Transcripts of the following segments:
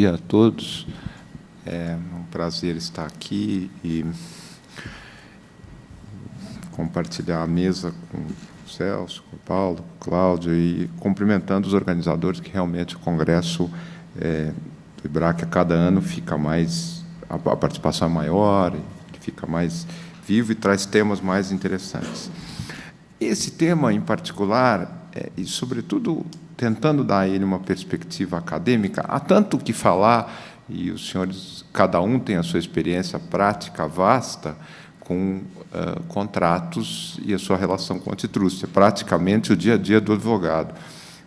dia a todos. É um prazer estar aqui e compartilhar a mesa com o Celso, com o Paulo, com o Cláudio, e cumprimentando os organizadores, que realmente o Congresso do IBRAC a cada ano fica mais, a participação é maior, fica mais vivo e traz temas mais interessantes. Esse tema em particular, e sobretudo tentando dar a ele uma perspectiva acadêmica, há tanto que falar, e os senhores, cada um tem a sua experiência prática vasta com contratos e a sua relação com o antitrust, é praticamente o dia a dia do advogado.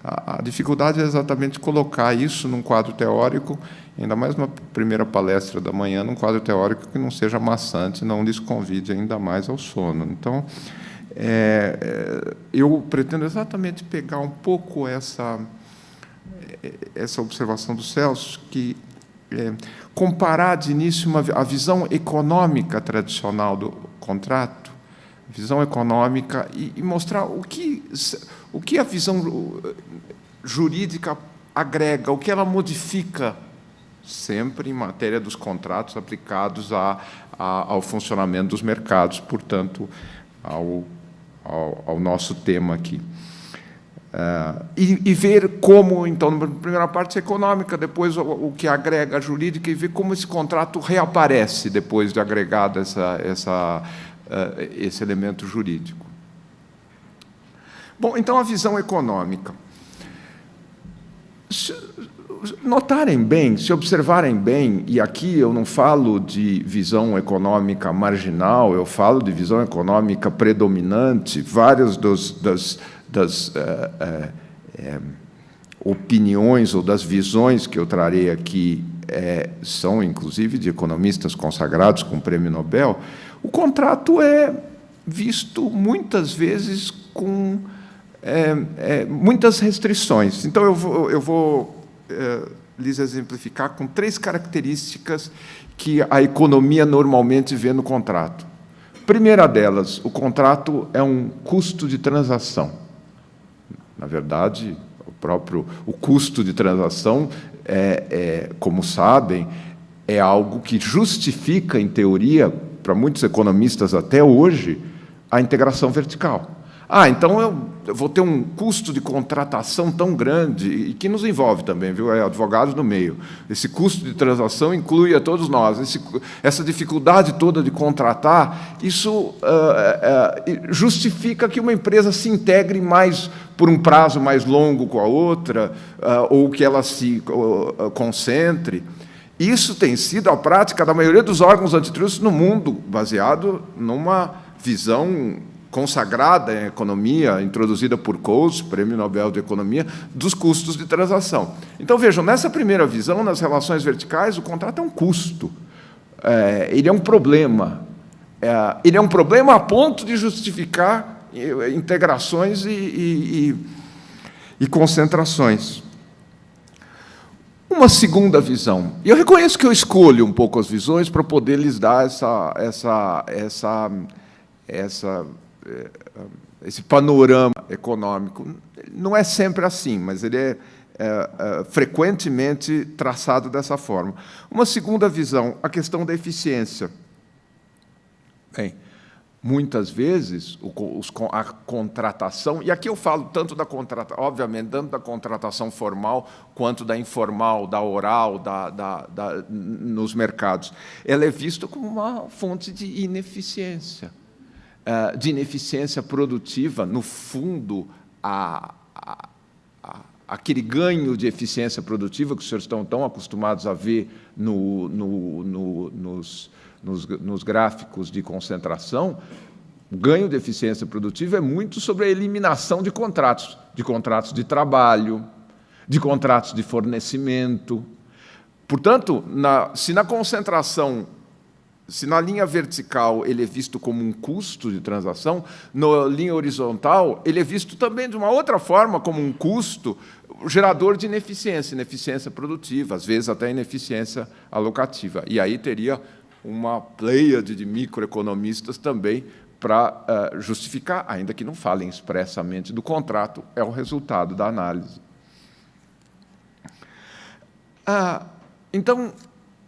A dificuldade é exatamente colocar isso num quadro teórico, ainda mais uma primeira palestra da manhã, num quadro teórico que não seja maçante, não lhes convide ainda mais ao sono. Então, eu pretendo exatamente pegar um pouco essa observação do Celso, que comparar de início a visão econômica tradicional do contrato, visão econômica, e mostrar o que a visão jurídica agrega, o que ela modifica sempre em matéria dos contratos aplicados ao funcionamento dos mercados, portanto, ao nosso tema aqui. E ver como, então, na primeira parte econômica, depois o que agrega a jurídica, e ver como esse contrato reaparece depois de agregado esse elemento jurídico. Bom, então, a visão econômica. Se notarem bem, se observarem bem, e aqui eu não falo de visão econômica marginal, eu falo de visão econômica predominante, várias das opiniões ou das visões que eu trarei aqui são, inclusive, de economistas consagrados com o Prêmio Nobel. O contrato é visto, muitas vezes, com muitas restrições. Então, eu vou lhes exemplificar com 3 características que a economia normalmente vê no contrato. Primeira delas, o contrato é um custo de transação. Na verdade, o custo de transação, como sabem, é algo que justifica, em teoria, para muitos economistas até hoje, a integração vertical. Então eu vou ter um custo de contratação tão grande, e que nos envolve também, viu? Advogados no meio. Esse custo de transação inclui a todos nós. Essa dificuldade toda de contratar, isso justifica que uma empresa se integre mais por um prazo mais longo com a outra, ou que ela se concentre. Isso tem sido a prática da maioria dos órgãos antitrust no mundo, baseado numa visão consagrada em economia, introduzida por Coase, Prêmio Nobel de Economia, dos custos de transação. Então, vejam, nessa primeira visão, nas relações verticais, o contrato é um custo. Ele é um problema. Ele é um problema a ponto de justificar integrações e concentrações. Uma segunda visão. E eu reconheço que eu escolho um pouco as visões para poder lhes dar esse panorama econômico. Não é sempre assim, mas ele é frequentemente traçado dessa forma. Uma segunda visão, a questão da eficiência. Bem, muitas vezes, a contratação, e aqui eu falo tanto da contratação, obviamente, tanto da contratação formal quanto da informal, da oral, nos mercados, ela é vista como uma fonte de ineficiência produtiva. No fundo, aquele ganho de eficiência produtiva que os senhores estão tão acostumados a ver nos gráficos de concentração, o ganho de eficiência produtiva é muito sobre a eliminação de contratos de trabalho, de contratos de fornecimento. Portanto, se na concentração, se na linha vertical ele é visto como um custo de transação, na linha horizontal ele é visto também de uma outra forma como um custo gerador de ineficiência produtiva, às vezes até ineficiência alocativa. E aí teria uma pleiade de microeconomistas também para justificar, ainda que não falem expressamente do contrato, é o resultado da análise. Então,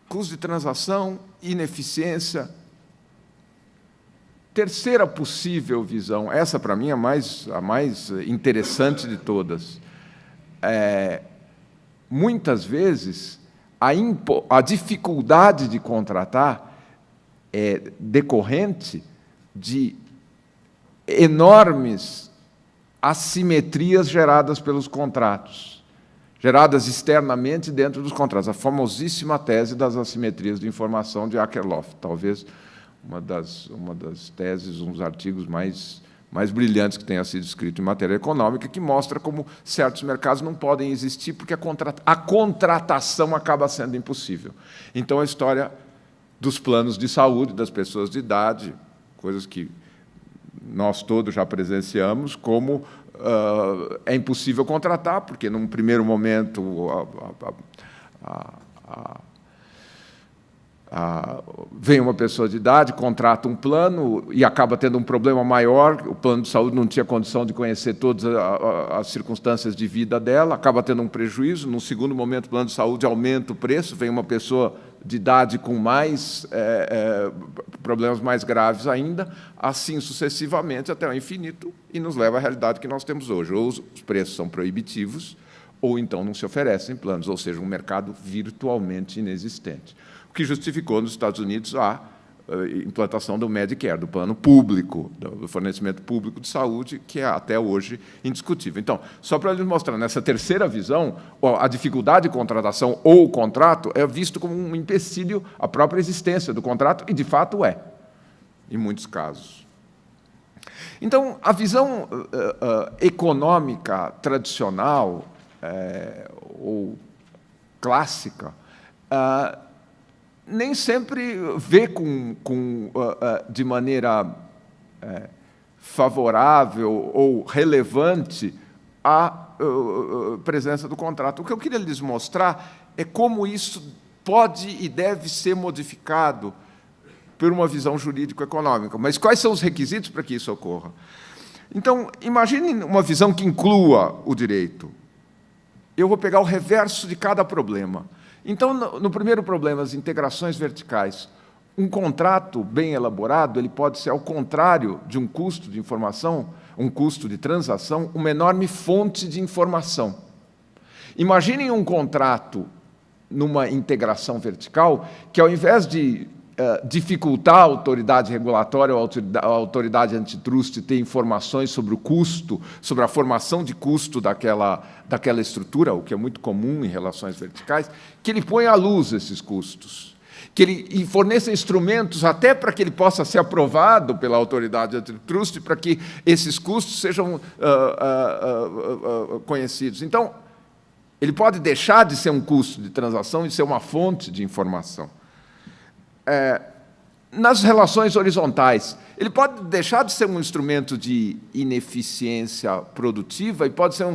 custo de transação, ineficiência. Terceira possível visão, essa para mim é a mais interessante de todas. Muitas vezes, a dificuldade de contratar é decorrente de enormes assimetrias geradas pelos contratos, geradas externamente dentro dos contratos. A famosíssima tese das assimetrias de informação de Akerlof, talvez uma das teses, um dos artigos mais brilhantes que tenha sido escrito em matéria econômica, que mostra como certos mercados não podem existir porque a contratação acaba sendo impossível. Então, a história dos planos de saúde das pessoas de idade, coisas que nós todos já presenciamos, como é impossível contratar, porque, num primeiro momento, vem uma pessoa de idade, contrata um plano e acaba tendo um problema maior, o plano de saúde não tinha condição de conhecer todas as circunstâncias de vida dela, acaba tendo um prejuízo. Num segundo momento, o plano de saúde aumenta o preço, vem uma pessoa de idade com mais problemas mais graves ainda, assim sucessivamente até o infinito, e nos leva à realidade que nós temos hoje. Ou os preços são proibitivos, ou então não se oferecem planos, ou seja, um mercado virtualmente inexistente. O que justificou nos Estados Unidos a implantação do Medicare, do plano público, do fornecimento público de saúde, que é até hoje indiscutível. Então, só para lhes mostrar, nessa terceira visão, a dificuldade de contratação ou o contrato é visto como um empecilho à própria existência do contrato, e, de fato, é, em muitos casos. Então, a visão econômica tradicional ou clássica nem sempre vê de maneira favorável ou relevante a presença do contrato. O que eu queria lhes mostrar é como isso pode e deve ser modificado por uma visão jurídico-econômica. Mas quais são os requisitos para que isso ocorra? Então, imagine uma visão que inclua o direito. Eu vou pegar o reverso de cada problema. Então, no primeiro problema, as integrações verticais, um contrato bem elaborado, ele pode ser, ao contrário de um custo de informação, um custo de transação, uma enorme fonte de informação. Imaginem um contrato numa integração vertical, que, ao invés de dificultar a autoridade regulatória ou a autoridade antitruste ter informações sobre o custo, sobre a formação de custo daquela estrutura, o que é muito comum em relações verticais, que ele ponha à luz esses custos, que ele forneça instrumentos até para que ele possa ser aprovado pela autoridade antitruste, para que esses custos sejam conhecidos. Então, ele pode deixar de ser um custo de transação e ser uma fonte de informação. Nas relações horizontais, ele pode deixar de ser um instrumento de ineficiência produtiva e pode ser,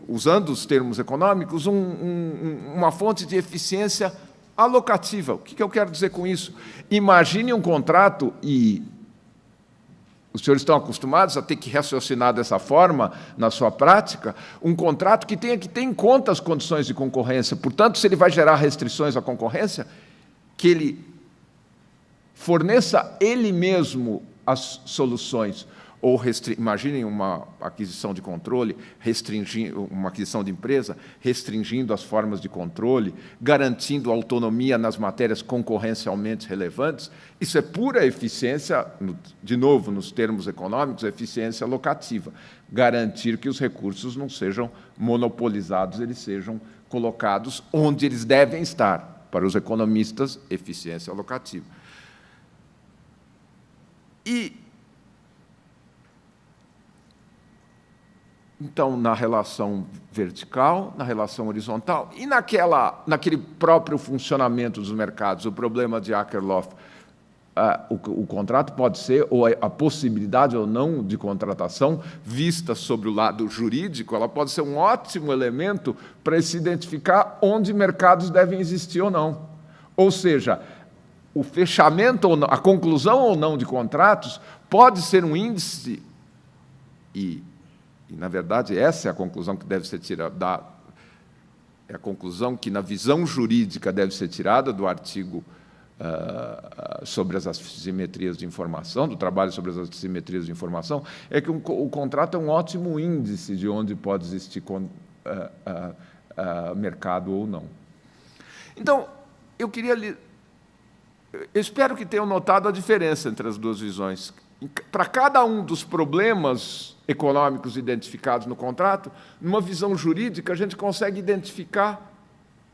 usando os termos econômicos, uma fonte de eficiência alocativa. O que eu quero dizer com isso? Imagine um contrato, e os senhores estão acostumados a ter que raciocinar dessa forma na sua prática, um contrato que tenha que ter em conta as condições de concorrência. Portanto, se ele vai gerar restrições à concorrência, que ele forneça ele mesmo as soluções. Ou imaginem uma aquisição de controle, uma aquisição de empresa, restringindo as formas de controle, garantindo autonomia nas matérias concorrencialmente relevantes. Isso é pura eficiência, de novo, nos termos econômicos, eficiência locativa. Garantir que os recursos não sejam monopolizados, eles sejam colocados onde eles devem estar. Para os economistas, eficiência locativa. Então, na relação vertical, na relação horizontal e naquele próprio funcionamento dos mercados, o problema de Akerlof, o contrato pode ser, ou a possibilidade ou não de contratação, vista sobre o lado jurídico, ela pode ser um ótimo elemento para se identificar onde mercados devem existir ou não. Ou seja, o fechamento, ou não, a conclusão ou não de contratos pode ser um índice, e, na verdade, essa é a conclusão que deve ser tirada, é a conclusão que, na visão jurídica, deve ser tirada do artigo sobre as assimetrias de informação, do trabalho sobre as assimetrias de informação, é que o contrato é um ótimo índice de onde pode existir mercado ou não. Então, eu espero que tenham notado a diferença entre as duas visões. Para cada um dos problemas econômicos identificados no contrato, numa visão jurídica, a gente consegue identificar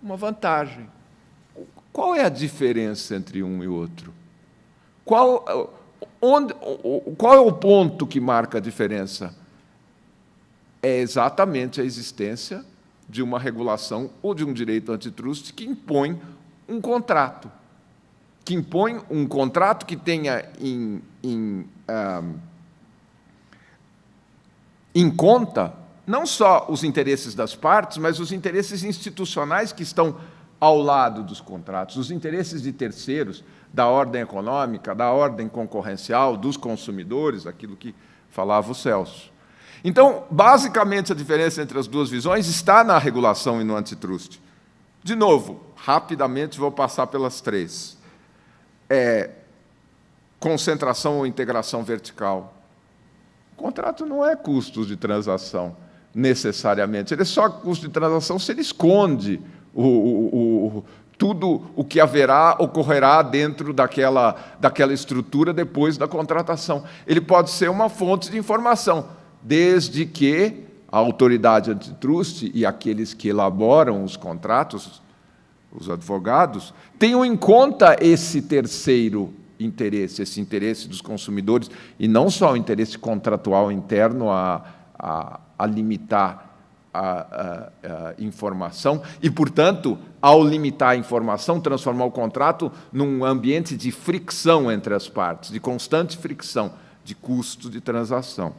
uma vantagem. Qual é a diferença entre um e outro? Qual é o ponto que marca a diferença? É exatamente a existência de uma regulação ou de um direito antitruste que impõe um contrato. Que impõe um contrato que tenha em conta não só os interesses das partes, mas os interesses institucionais que estão ao lado dos contratos, os interesses de terceiros, da ordem econômica, da ordem concorrencial, dos consumidores, aquilo que falava o Celso. Então, basicamente, a diferença entre as duas visões está na regulação e no antitruste. De novo, rapidamente vou passar pelas três. Concentração ou integração vertical. O contrato não é custos de transação, necessariamente. Ele é só custo de transação se ele esconde tudo o que ocorrerá dentro daquela estrutura depois da contratação. Ele pode ser uma fonte de informação, desde que a autoridade antitruste e aqueles que elaboram os contratos, os advogados, tenham em conta esse terceiro interesse, esse interesse dos consumidores, e não só o interesse contratual interno a limitar a informação e, portanto, ao limitar a informação, transformar o contrato num ambiente de fricção entre as partes, de constante fricção, de custo de transação.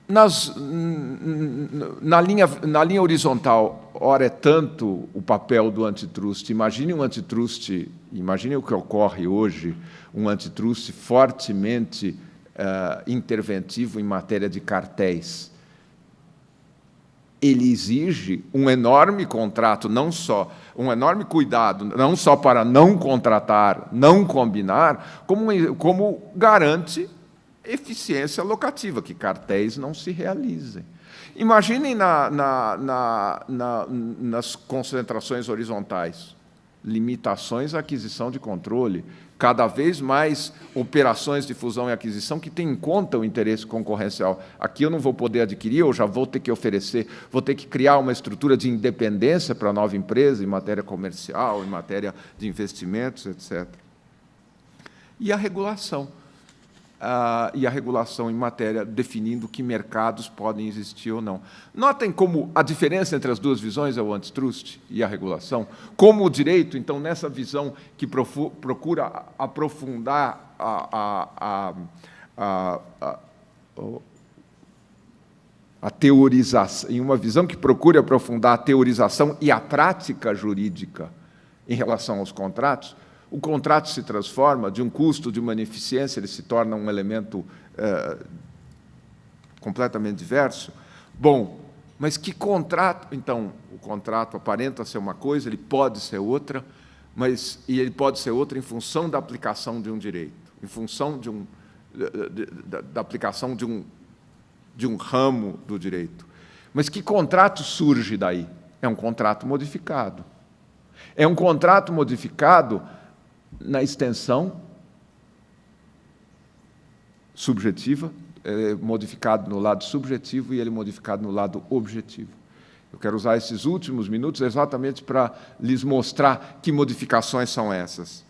Na linha horizontal, ora é tanto o papel do antitruste. Imagine um antitruste, imagine o que ocorre hoje, um antitruste fortemente interventivo em matéria de cartéis. Ele exige um enorme contrato, um enorme cuidado, não só para não contratar, não combinar, como garante eficiência locativa, que cartéis não se realizem. Imaginem nas concentrações horizontais, limitações à aquisição de controle, cada vez mais operações de fusão e aquisição que têm em conta o interesse concorrencial. Aqui eu não vou poder adquirir, eu já vou ter que oferecer, vou ter que criar uma estrutura de independência para a nova empresa em matéria comercial, em matéria de investimentos, etc. E a regulação em matéria definindo que mercados podem existir ou não. Notem como a diferença entre as duas visões é o antitruste e a regulação, como o direito, então, nessa visão que procura aprofundar a teorização, em uma visão que procura aprofundar a teorização e a prática jurídica em relação aos contratos, o contrato se transforma de um custo, de uma ineficiência, ele se torna um elemento completamente diverso. Bom, mas que contrato? Então, o contrato aparenta ser uma coisa, ele pode ser outra, e ele pode ser outra em função da aplicação de um direito, em função da aplicação de um ramo do direito. Mas que contrato surge daí? É um contrato modificado. É um contrato modificado na extensão subjetiva, modificado no lado subjetivo e ele modificado no lado objetivo. Eu quero usar esses últimos minutos exatamente para lhes mostrar que modificações são essas.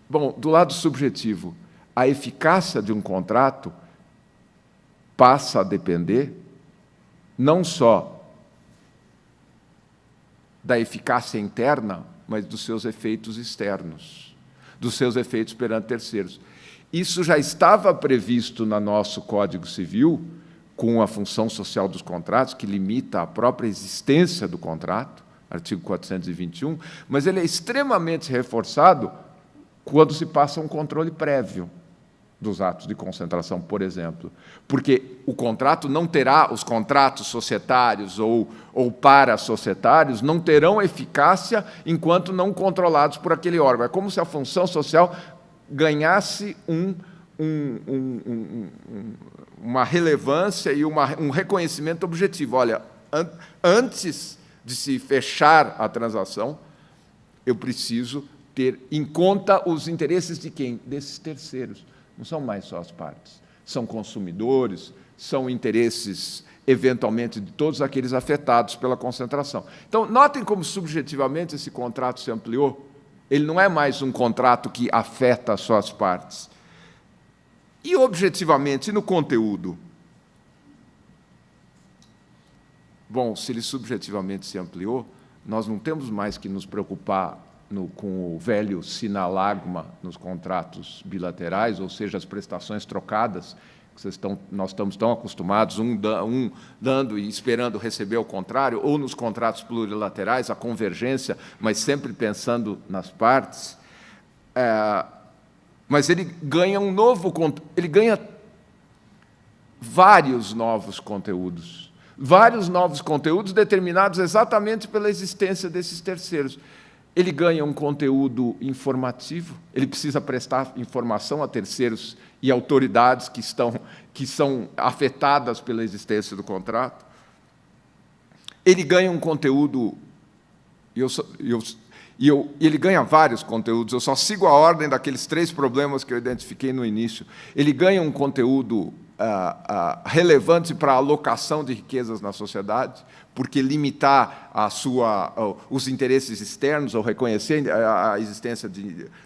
Bom, do lado subjetivo, a eficácia de um contrato passa a depender não só da eficácia interna, mas dos seus efeitos externos, dos seus efeitos perante terceiros. Isso já estava previsto no nosso Código Civil, com a função social dos contratos, que limita a própria existência do contrato, artigo 421, mas ele é extremamente reforçado quando se passa um controle prévio. dos atos de concentração, por exemplo, porque o contrato não terá, os contratos societários ou parasocietários não terão eficácia enquanto não controlados por aquele órgão. É como se a função social ganhasse uma relevância e um reconhecimento objetivo. Olha, antes de se fechar a transação, eu preciso ter em conta os interesses de quem? Desses terceiros. Não são mais só as partes. São consumidores, são interesses, eventualmente, de todos aqueles afetados pela concentração. Então, notem como, subjetivamente, esse contrato se ampliou. Ele não é mais um contrato que afeta só as partes. E, objetivamente, no conteúdo? Bom, se ele subjetivamente se ampliou, nós não temos mais que nos preocupar com o velho sinalagma nos contratos bilaterais, ou seja, as prestações trocadas, que nós estamos tão acostumados, um dando e esperando receber ao contrário, ou nos contratos plurilaterais, a convergência, mas sempre pensando nas partes. Mas ele ganha ele ganha vários novos conteúdos determinados exatamente pela existência desses terceiros. Ele ganha um conteúdo informativo, ele precisa prestar informação a terceiros e autoridades que são afetadas pela existência do contrato. Ele ganha um conteúdo, ele ganha vários conteúdos, eu só sigo a ordem daqueles 3 problemas que eu identifiquei no início. Ele ganha um conteúdo relevante para a alocação de riquezas na sociedade, porque limitar os interesses externos, ou reconhecer a existência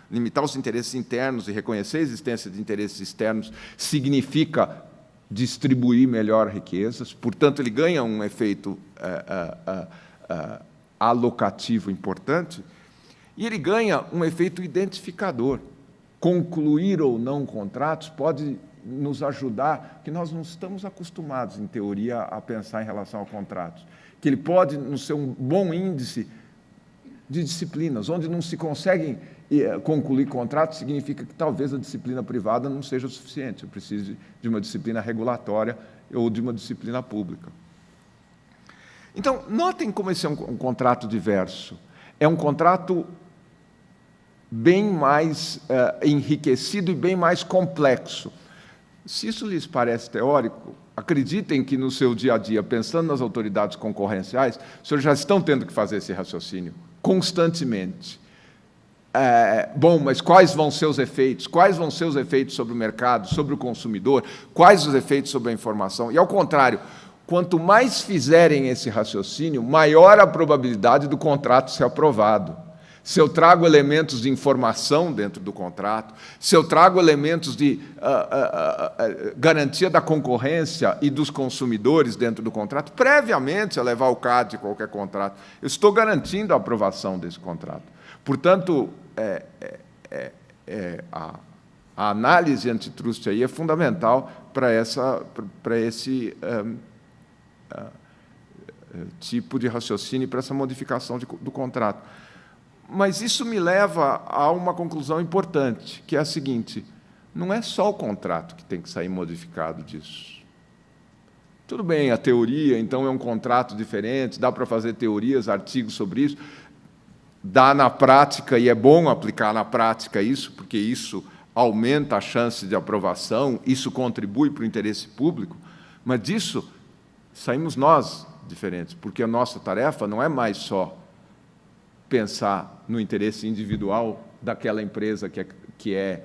limitar os interesses internos e reconhecer a existência de interesses externos, significa distribuir melhor riquezas. Portanto, ele ganha um efeito alocativo importante, e ele ganha um efeito identificador. Concluir ou não contratos pode nos ajudar, que nós não estamos acostumados, em teoria, a pensar em relação a contratos, que ele pode nos ser um bom índice de disciplinas. Onde não se conseguem concluir contratos, significa que talvez a disciplina privada não seja suficiente, eu preciso de uma disciplina regulatória ou de uma disciplina pública. Então, notem como esse é um contrato diverso. É um contrato bem mais enriquecido e bem mais complexo. Se isso lhes parece teórico, acreditem que no seu dia a dia, pensando nas autoridades concorrenciais, os senhores já estão tendo que fazer esse raciocínio constantemente. Bom, mas quais vão ser os efeitos? Quais vão ser os efeitos sobre o mercado, sobre o consumidor? Quais os efeitos sobre a informação? E, ao contrário, quanto mais fizerem esse raciocínio, maior a probabilidade do contrato ser aprovado. Se eu trago elementos de informação dentro do contrato, se eu trago elementos de garantia da concorrência e dos consumidores dentro do contrato, previamente a levar o CAD de qualquer contrato, eu estou garantindo a aprovação desse contrato. Portanto, a análise antitrust aí é fundamental para esse tipo de raciocínio e para essa modificação do contrato. Mas isso me leva a uma conclusão importante, que é a seguinte: não é só o contrato que tem que sair modificado disso. Tudo bem, a teoria, então, é um contrato diferente, dá para fazer teorias, artigos sobre isso, dá na prática, e é bom aplicar na prática isso, porque isso aumenta a chance de aprovação, isso contribui para o interesse público, mas disso saímos nós diferentes, porque a nossa tarefa não é mais só pensar no interesse individual daquela empresa que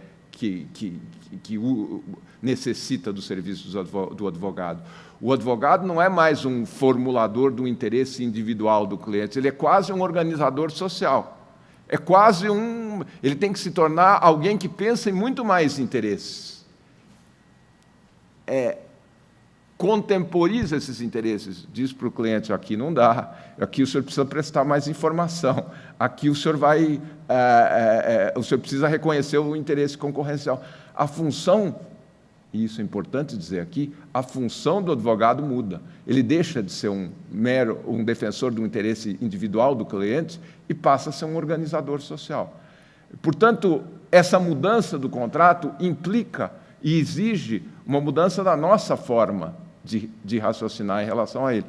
necessita dos serviços do advogado. O advogado não é mais um formulador do interesse individual do cliente, ele é quase um organizador social. Ele tem que se tornar alguém que pensa em muito mais interesses. Contemporiza esses interesses, diz para o cliente: aqui não dá, aqui o senhor precisa prestar mais informação, aqui o senhor o senhor precisa reconhecer o interesse concorrencial. A função, e isso é importante dizer aqui, a função do advogado muda. Ele deixa de ser um defensor do interesse individual do cliente e passa a ser um organizador social. Portanto, essa mudança do contrato implica e exige uma mudança da nossa forma de raciocinar em relação a ele.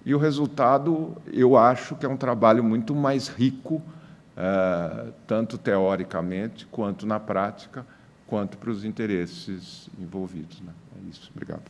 E o resultado, eu acho que é um trabalho muito mais rico, tanto teoricamente, quanto na prática, quanto para os interesses envolvidos, né? É isso. Obrigado.